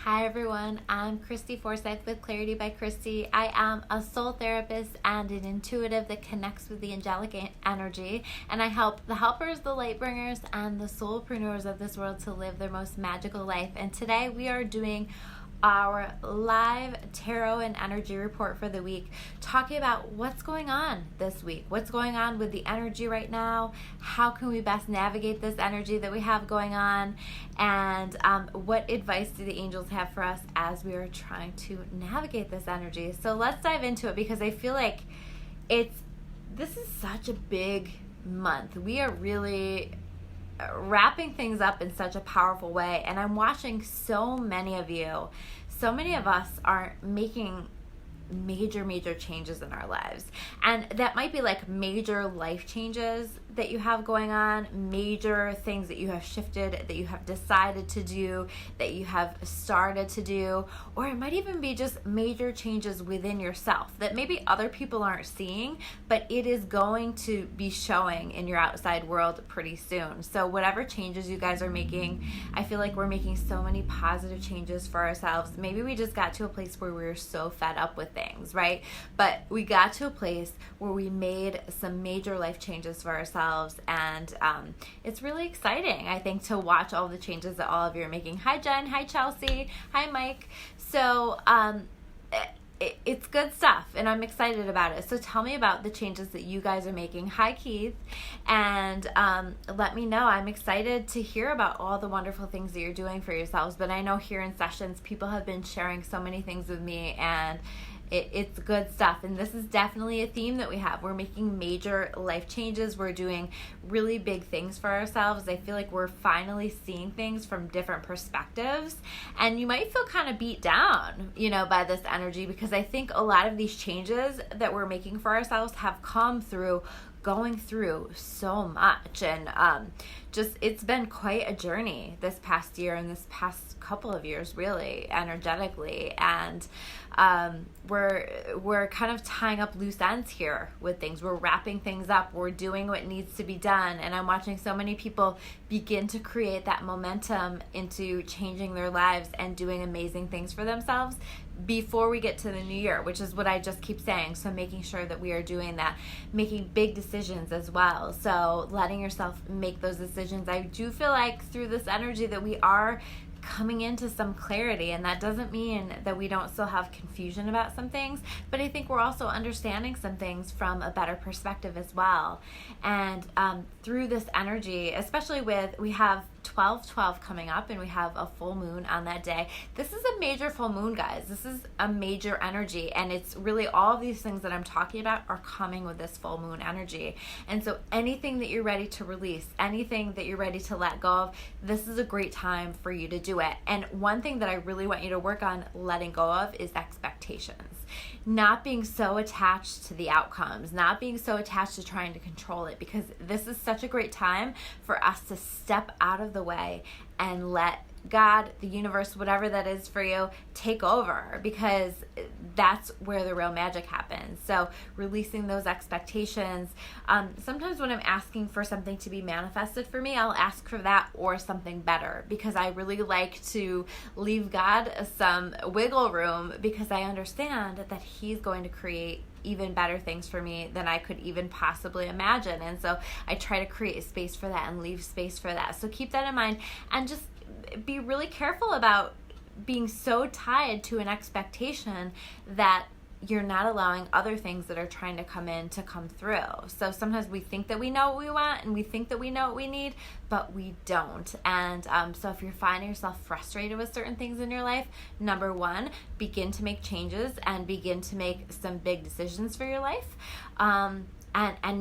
Hi everyone, I'm Christy Forsyth with Clarity by Christy. I am a soul therapist and an intuitive that connects with the angelic energy, and I help the helpers, the light bringers, and the soulpreneurs of this world to live their most magical life. And today we are doing our live tarot and energy report for the week, talking about what's going on this week, what's going on with the energy right now, how can we best navigate this energy that we have going on, and what advice do the angels have for us as we are trying to navigate this energy. So let's dive into it, because I feel like this is such a big month. We are really wrapping things up in such a powerful way, and I'm watching so many of us are making major changes in our lives, and that might be like major life changes that you have going on, major things that you have shifted, that you have decided to do, that you have started to do, or it might even be just major changes within yourself that maybe other people aren't seeing, but it is going to be showing in your outside world pretty soon. So whatever changes you guys are making, I feel like we're making so many positive changes for ourselves. Maybe we just got to a place where we were so fed up with things, right? But we got to a place where we made some major life changes for ourselves, and it's really exciting, I think, to watch all the changes that all of you are making. Hi Jen, hi Chelsea, hi Mike. So it's good stuff, and I'm excited about it. So tell me about the changes that you guys are making. Hi Keith, and let me know. I'm excited to hear about all the wonderful things that you're doing for yourselves. But I know here in sessions, people have been sharing so many things with me, and it's good stuff. And this is definitely a theme that we have. We're making major life changes. We're doing really big things for ourselves. I feel like we're finally seeing things from different perspectives. And you might feel kind of beat down, by this energy, because I think a lot of these changes that we're making for ourselves have come through going through so much, and it's been quite a journey this past year and this past couple of years, really energetically, and we're kind of tying up loose ends here with things. We're wrapping things up. We're doing what needs to be done, and I'm watching so many people begin to create that momentum into changing their lives and doing amazing things for themselves before we get to the new year, which is what I just keep saying. So making sure that we are doing that, making big decisions as well. So letting yourself make those decisions. I do feel like through this energy that we are coming into some clarity, and that doesn't mean that we don't still have confusion about some things, but I think we're also understanding some things from a better perspective as well. And through this energy, especially we have 12/12 coming up, and we have a full moon on that day. This is a major full moon, guys. This is a major energy, and it's really all of these things that I'm talking about are coming with this full moon energy. And so anything that you're ready to release, anything that you're ready to let go of, this is a great time for you to do it. And one thing that I really want you to work on letting go of is expectations. Not being so attached to the outcomes, not being so attached to trying to control it, because this is such a great time for us to step out of the way and let God, the universe, whatever that is for you, take over, because that's where the real magic happens. So releasing those expectations. Sometimes when I'm asking for something to be manifested for me, I'll ask for that or something better, because I really like to leave God some wiggle room, because I understand that He's going to create even better things for me than I could even possibly imagine. And so I try to create space for that and leave space for that. So keep that in mind, and just be really careful about being so tied to an expectation that you're not allowing other things that are trying to come in to come through. So sometimes we think that we know what we want, and we think that we know what we need, but we don't. And so if you're finding yourself frustrated with certain things in your life, number one, begin to make changes and begin to make some big decisions for your life. And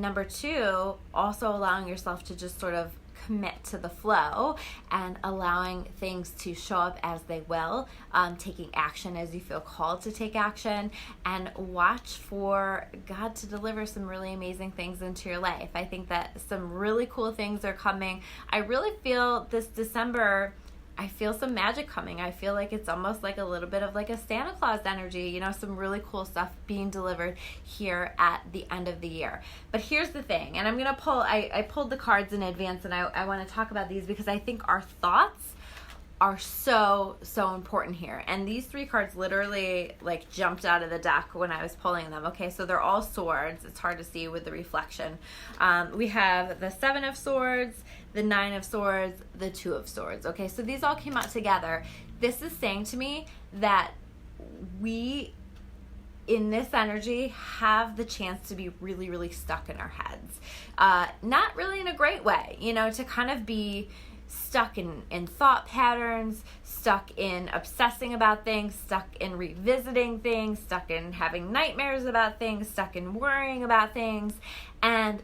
number two, also allowing yourself to just sort of commit to the flow and allowing things to show up as they will, taking action as you feel called to take action, and watch for God to deliver some really amazing things into your life. I think that some really cool things are coming. I really feel this December, I feel some magic coming. I feel like it's almost like a little bit of like a Santa Claus energy, some really cool stuff being delivered here at the end of the year. But here's the thing, and I'm going to I pulled the cards in advance, and I want to talk about these because I think our thoughts are so important here. And these 3 cards literally like jumped out of the deck when I was pulling them. Okay, so they're all swords. It's hard to see with the reflection. We have the 7 of Swords, the 9 of Swords, the 2 of Swords. Okay, so these all came out together. This is saying to me that we, in this energy, have the chance to be really stuck in our heads. Not really in a great way, to kind of be stuck in thought patterns, stuck in obsessing about things, stuck in revisiting things, stuck in having nightmares about things, stuck in worrying about things. And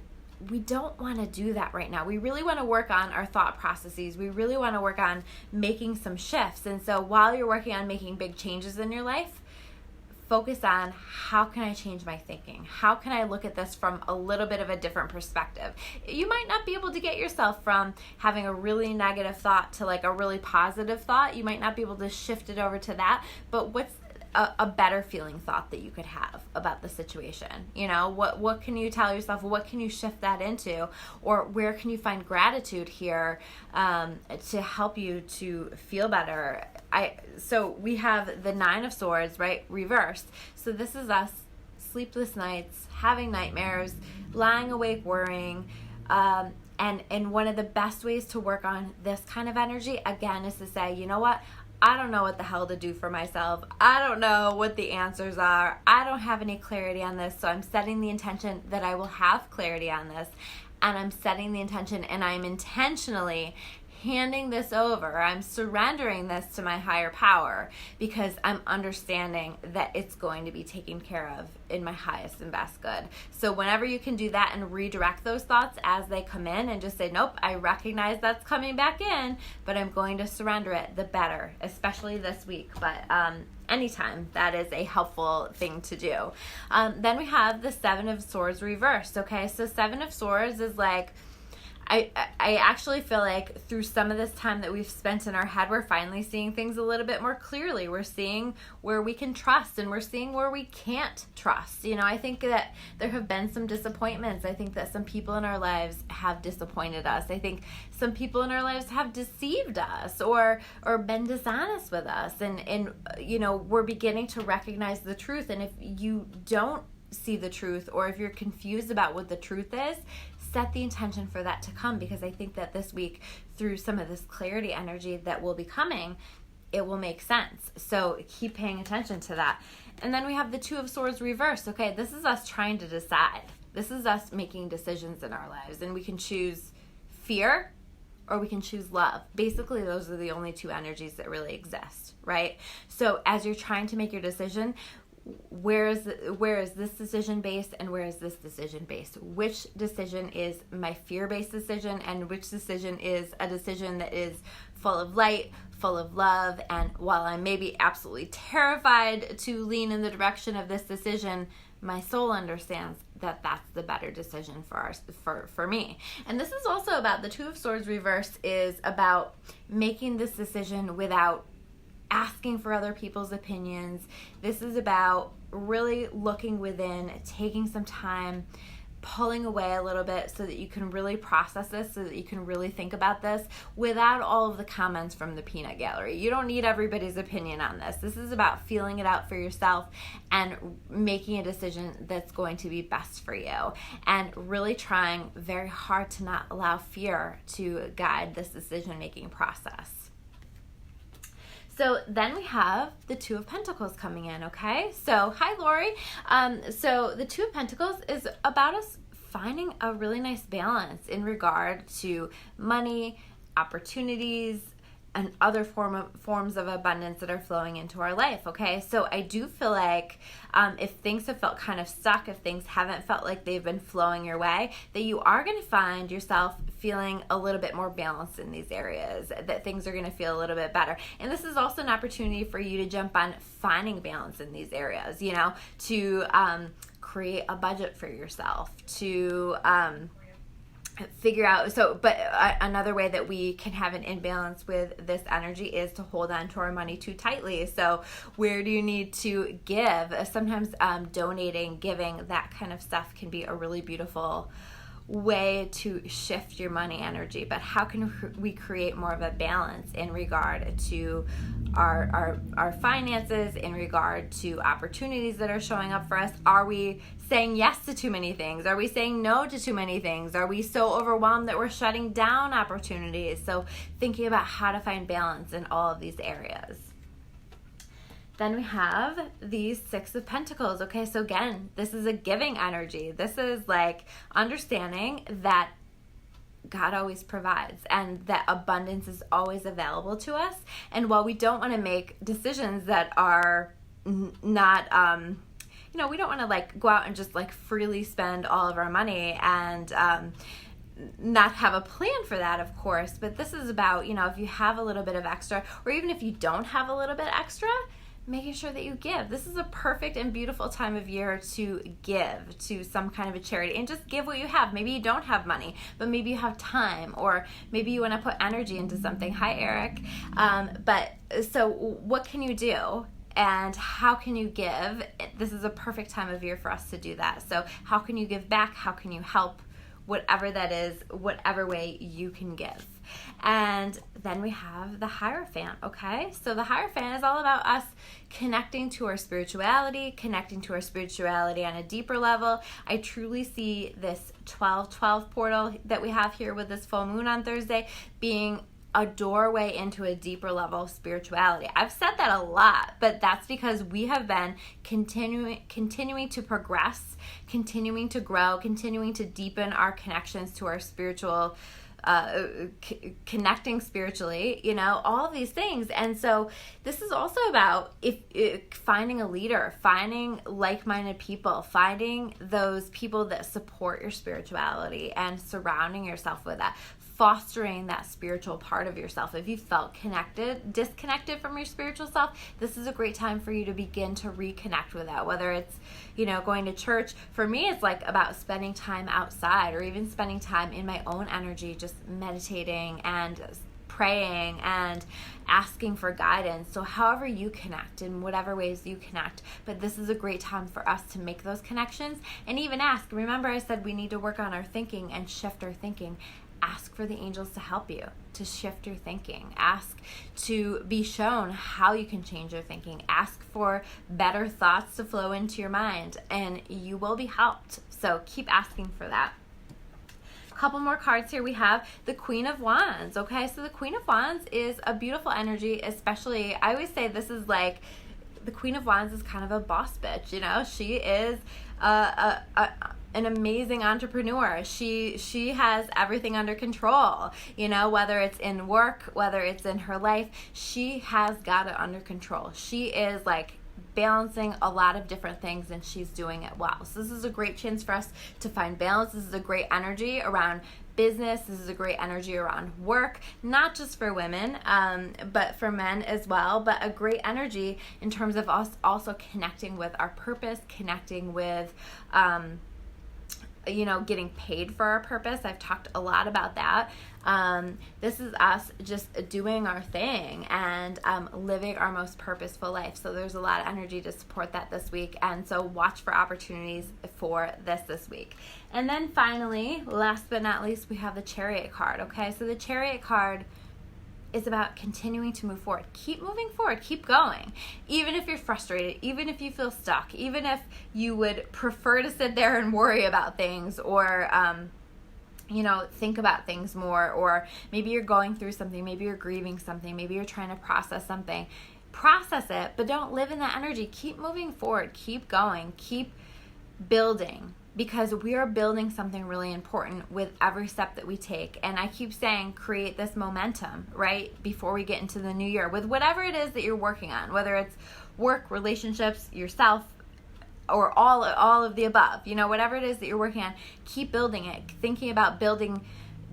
we don't want to do that right now. We really want to work on our thought processes. We really want to work on making some shifts. And so while you're working on making big changes in your life, focus on, how can I change my thinking? How can I look at this from a little bit of a different perspective? You might not be able to get yourself from having a really negative thought to like a really positive thought. You might not be able to shift it over to that, but what's a better feeling thought that you could have about the situation? What can you tell yourself? What can you shift that into? Or where can you find gratitude here to help you to feel better? So we have the 9 of Swords, right? Reversed. So this is us, sleepless nights, having nightmares, lying awake worrying. And one of the best ways to work on this kind of energy, again, is to say, you know what? I don't know what the hell to do for myself. I don't know what the answers are. I don't have any clarity on this. So I'm setting the intention that I will have clarity on this. And I'm setting the intention, and I'm intentionally handing this over. I'm surrendering this to my higher power because I'm understanding that it's going to be taken care of in my highest and best good. So whenever you can do that and redirect those thoughts as they come in and just say, nope, I recognize that's coming back in, but I'm going to surrender it, the better, especially this week. But anytime, that is a helpful thing to do. Then we have the 7 of Swords reversed. Okay, so 7 of Swords is like, I actually feel like through some of this time that we've spent in our head, we're finally seeing things a little bit more clearly. We're seeing where we can trust, and we're seeing where we can't trust. I think that there have been some disappointments. I think that some people in our lives have disappointed us. I think some people in our lives have deceived us or been dishonest with us. And we're beginning to recognize the truth. And if you don't see the truth, or if you're confused about what the truth is, set the intention for that to come, because I think that this week, through some of this clarity energy that will be coming, it will make sense. So keep paying attention to that. And then we have the 2 of Swords reversed. Okay, this is us trying to decide. This is us making decisions in our lives, and we can choose fear or we can choose love. Basically, those are the only 2 energies that really exist, right? So as you're trying to make your decision, where is this decision based and where is this decision based? Which decision is my fear-based decision, and which decision is a decision that is full of light, full of love? And while I may be absolutely terrified to lean in the direction of this decision, my soul understands that that's the better decision for me. And this is also about the 2 of Swords reversed, is about making this decision without asking for other people's opinions. This is about really looking within, taking some time, pulling away a little bit so that you can really process this, so that you can really think about this without all of the comments from the peanut gallery. You don't need everybody's opinion on this. This is about feeling it out for yourself and making a decision that's going to be best for you, and really trying very hard to not allow fear to guide this decision-making process. So then we have the 2 of Pentacles coming in, okay? So, hi, Lori. So the 2 of Pentacles is about us finding a really nice balance in regard to money, opportunities, and other forms of abundance that are flowing into our life, okay? So I do feel like if things have felt kind of stuck, if things haven't felt like they've been flowing your way, that you are going to find yourself feeling a little bit more balanced in these areas, that things are going to feel a little bit better. And this is also an opportunity for you to jump on finding balance in these areas, to create a budget for yourself, to figure out. But another way that we can have an imbalance with this energy is to hold on to our money too tightly. So where do you need to give? Sometimes donating, giving, that kind of stuff can be a really beautiful way to shift your money energy, but how can we create more of a balance in regard to our finances, in regard to opportunities that are showing up for us? Are we saying yes to too many things? Are we saying no to too many things? Are we so overwhelmed that we're shutting down opportunities? So thinking about how to find balance in all of these areas. Then we have these Six of Pentacles. Okay, so again, this is a giving energy. This is like understanding that God always provides and that abundance is always available to us. And while we don't want to make decisions that are not, we don't want to like go out and just like freely spend all of our money and not have a plan for that, of course. But this is about, if you have a little bit of extra, or even if you don't have a little bit extra, making sure that you give. This is a perfect and beautiful time of year to give to some kind of a charity, and just give what you have. Maybe you don't have money, but maybe you have time, or maybe you want to put energy into something. Hi, Eric. So what can you do? And how can you give? This is a perfect time of year for us to do that. So how can you give back? How can you help? Whatever that is, whatever way you can give. And then we have the Hierophant, okay? So the Hierophant is all about us connecting to our spirituality on a deeper level. I truly see this 12/12 portal that we have here with this full moon on Thursday being a doorway into a deeper level of spirituality. I've said that a lot, but that's because we have been continuing to progress, continuing to grow, continuing to deepen our connections to our spiritual connecting spiritually, all of these things. And so this is also about finding a leader, finding like-minded people, finding those people that support your spirituality and surrounding yourself with that, fostering that spiritual part of yourself. If you felt disconnected from your spiritual self, this is a great time for you to begin to reconnect with that. Whether it's, going to church. For me, it's like about spending time outside, or even spending time in my own energy, just meditating and praying and asking for guidance. So however you connect, in whatever ways you connect, but this is a great time for us to make those connections and even ask. Remember, I said we need to work on our thinking and shift our thinking. Ask for the angels to help you to shift your thinking. Ask to be shown how you can change your thinking. Ask for better thoughts to flow into your mind, and you will be helped. So keep asking for that. A couple more cards here. We have the Queen of Wands. Okay, so the Queen of Wands is a beautiful energy, especially, I always say this is like, the Queen of Wands is kind of a boss bitch, She is an amazing entrepreneur. She has everything under control, whether it's in work, whether it's in her life, she has got it under control. She is like balancing a lot of different things, and she's doing it well. So this is a great chance for us to find balance. This is a great energy around business. This is a great energy around work, not just for women, but for men as well. But a great energy in terms of us also connecting with our purpose, connecting with getting paid for our purpose. I've talked a lot about that. This is us just doing our thing and living our most purposeful life. So there's a lot of energy to support that this week. And so watch for opportunities for this week. And then finally, last but not least, we have the Chariot card. Okay, so the Chariot card is about continuing to move forward. Keep moving forward. Keep going. Even if you're frustrated, even if you feel stuck, even if you would prefer to sit there and worry about things, or think about things more, or maybe you're going through something, maybe you're grieving something, maybe you're trying to process something. Process it, but don't live in that energy. Keep moving forward. Keep going. Keep building. Because we are building something really important with every step that we take. And I keep saying, create this momentum, right? Before we get into the new year with whatever it is that you're working on, whether it's work, relationships, yourself, or all of the above, whatever it is that you're working on, keep building it. Thinking about building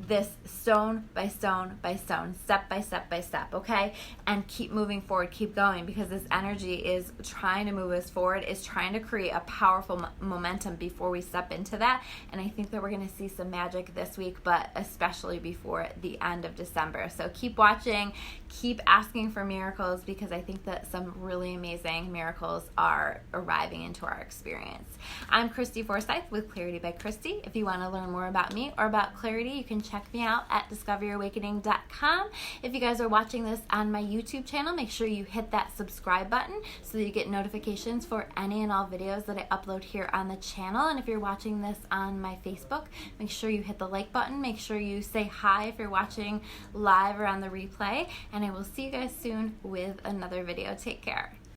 this stone by stone by stone, step by step by step, okay? And keep moving forward, keep going, because this energy is trying to move us forward, is trying to create a powerful momentum before we step into that. And I think that we're going to see some magic this week, but especially before the end of December. So keep watching, keep asking for miracles, because I think that some really amazing miracles are arriving into our experience. I'm Christy Forsyth with Clarity by Christy. If you want to learn more about me or about clarity, you can check me out at discoveryourawakening.com. If you guys are watching this on my YouTube channel, make sure you hit that subscribe button so that you get notifications for any and all videos that I upload here on the channel. And if you're watching this on my Facebook, make sure you hit the like button. Make sure you say hi if you're watching live or on the replay. And I will see you guys soon with another video. Take care.